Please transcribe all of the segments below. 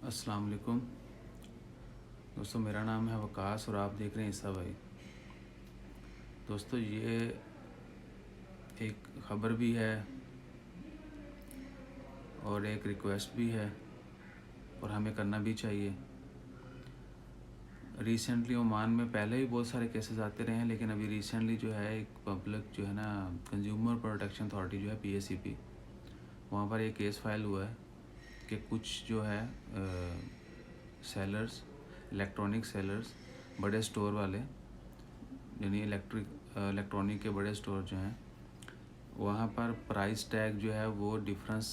अस्सलाम वालेकुम दोस्तों, मेरा नाम है वकास और आप देख रहे हैं ईसा भाई। दोस्तों, ये एक ख़बर भी है और एक रिक्वेस्ट भी है और हमें करना भी चाहिए। रिसेंटली ओमान में पहले भी बहुत सारे केसेस आते रहे हैं, लेकिन अभी रिसेंटली जो है एक पब्लिक जो है ना, कंज्यूमर प्रोटेक्शन अथॉरिटी जो है PACP, वहाँ पर एक केस फाइल हुआ है कि कुछ जो है सेलर्स, इलेक्ट्रॉनिक सेलर्स, बड़े स्टोर वाले, यानी इलेक्ट्रॉनिक के बड़े स्टोर जो हैं, वहाँ पर प्राइस टैग जो है वो डिफरेंस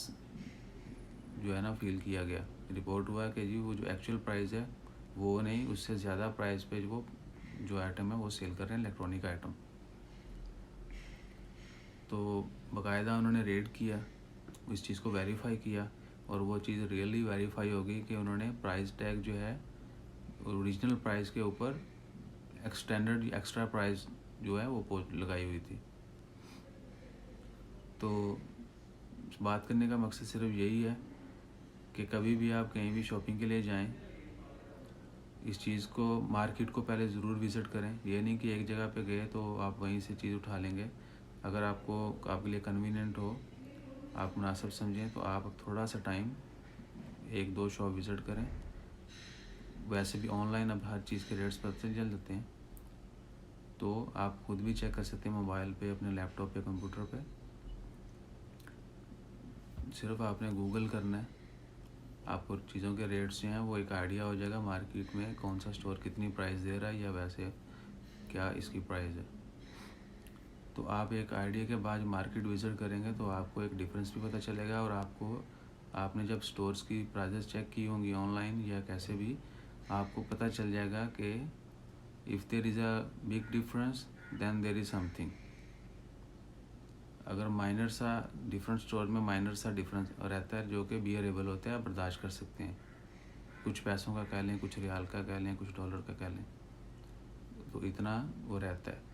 जो है ना फील किया गया। रिपोर्ट हुआ कि जी वो जो एक्चुअल प्राइस है वो नहीं, उससे ज़्यादा प्राइस पे जो आइटम है वो सेल कर रहे हैं, इलेक्ट्रॉनिक आइटम। तो बाकायदा उन्होंने रेड किया, इस चीज़ को वेरीफाई किया और वो चीज़ रियली वेरीफाई हो गई कि उन्होंने प्राइस टैग जो है ओरिजिनल प्राइस के ऊपर एक्सटेंडेड एक्स्ट्रा प्राइस जो है वो लगाई हुई थी। तो बात करने का मकसद सिर्फ यही है कि कभी भी आप कहीं भी शॉपिंग के लिए जाएं, इस चीज़ को, मार्केट को पहले ज़रूर विज़िट करें। ये नहीं कि एक जगह पे गए तो आप वहीं से चीज़ उठा लेंगे। अगर आपके लिए कन्वीनियंट हो, आप मुनासिब समझें, तो आप थोड़ा सा टाइम एक दो शॉप विज़िट करें। वैसे भी ऑनलाइन अब हर चीज़ के रेट्स पता चल जाते हैं, तो आप खुद भी चेक कर सकते हैं मोबाइल पे, अपने लैपटॉप पे, कंप्यूटर पे। सिर्फ आपने गूगल करना है, आपको चीज़ों के रेट्स जो हैं वो एक आइडिया हो जाएगा मार्केट में कौन सा स्टोर कितनी प्राइस दे रहा है या वैसे क्या इसकी प्राइस है। तो आप एक आइडिया के बाद मार्केट विज़िट करेंगे तो आपको एक डिफरेंस भी पता चलेगा और आपने जब स्टोर्स की प्राइसेस चेक की होंगी ऑनलाइन या कैसे भी, आपको पता चल जाएगा कि if there is a big difference then there is something. अगर माइनर सा डिफरेंट स्टोर में माइनर सा डिफरेंस रहता है जो कि बियरेबल होता है, आप बर्दाश्त कर सकते हैं, कुछ पैसों का कह लें, कुछ रियाल का कह लें, कुछ डॉलर का कह लें, तो इतना वो रहता है।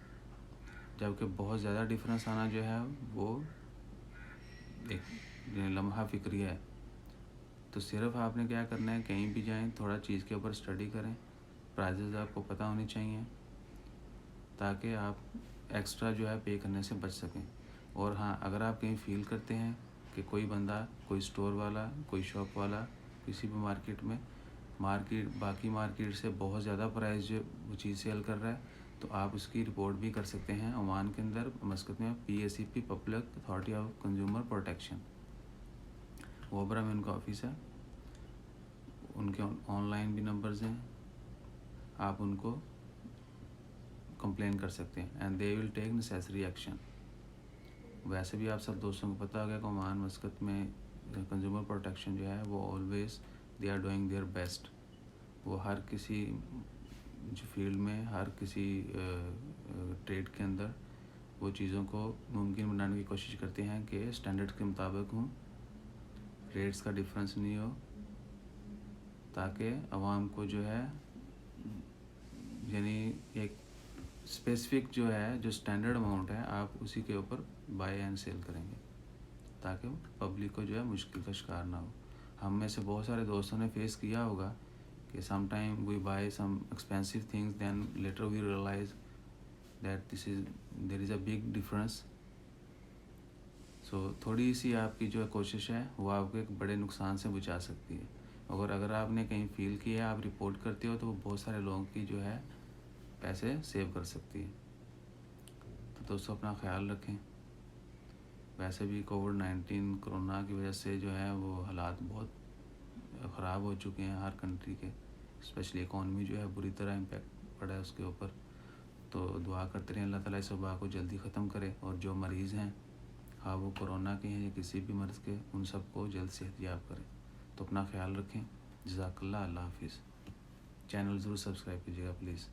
जबकि बहुत ज़्यादा डिफरेंस आना जो है वो एक लम्हा फ़िक्री है। तो सिर्फ आपने क्या करना है, कहीं भी जाएं थोड़ा चीज़ के ऊपर स्टडी करें, प्राइजेज़ आपको पता होनी चाहिए ताकि आप एक्स्ट्रा जो है पे करने से बच सकें। और हाँ, अगर आप कहीं फ़ील करते हैं कि कोई बंदा, कोई स्टोर वाला, कोई शॉप वाला किसी भी मार्केट बाकी मार्केट से बहुत ज़्यादा प्राइस जो वो चीज़ सेल कर रहा है, तो आप उसकी रिपोर्ट भी कर सकते हैं ओमान के अंदर, मस्कत में PACP, public authority of consumer protection, वोबरा में उनका ऑफिस है। उनके ऑनलाइन भी नंबर्स हैं, आप उनको कंप्लेन कर सकते हैं and they will take necessary action. वैसे भी आप सब दोस्तों को पता होगा कि ओमान मस्कत में कंज्यूमर प्रोटेक्शन जो है वो always they are doing their best. वो हर किसी जो फील्ड में, हर किसी ट्रेड के अंदर वो चीज़ों को मुमकिन बनाने की कोशिश करते हैं कि स्टैंडर्ड्स के मुताबिक हों, रेट्स का डिफरेंस नहीं हो, ताकि आवाम को जो है, यानी एक स्पेसिफिक जो है, जो स्टैंडर्ड अमाउंट है, आप उसी के ऊपर बाय एंड सेल करेंगे ताकि पब्लिक को जो है मुश्किल का शिकार ना हो। हम में से बहुत सारे दोस्तों ने फेस किया होगा कि some time we buy some expensive things, then later we realize that there is a big difference. So थोड़ी सी आपकी जो कोशिश है वो आपको एक बड़े नुकसान से बचा सकती है। अगर आपने कहीं फील किया, आप रिपोर्ट करते हो, तो वो बहुत सारे लोगों की जो है पैसे सेव कर सकती है। तो दोस्तों, अपना ख्याल रखें। वैसे भी कोविड-19 कोरोना की वजह से जो है वो हालात बहुत ख़राब हो चुके हैं हर कंट्री के, स्पेशली इकॉनमी जो है बुरी तरह इम्पेक्ट पड़ा है उसके ऊपर। तो दुआ करते रहें अल्लाह ताला इस वबा को जल्दी ख़त्म करे और जो मरीज़ हैं, हाँ वो कोरोना के हैं या किसी भी मर्ज़ के, उन सबको जल्द सेहतयाब करें। तो अपना ख्याल रखें। जज़ाकल्लाह, अल्लाह हाफिज़। चैनल ज़रूर सब्सक्राइब कीजिएगा प्लीज़।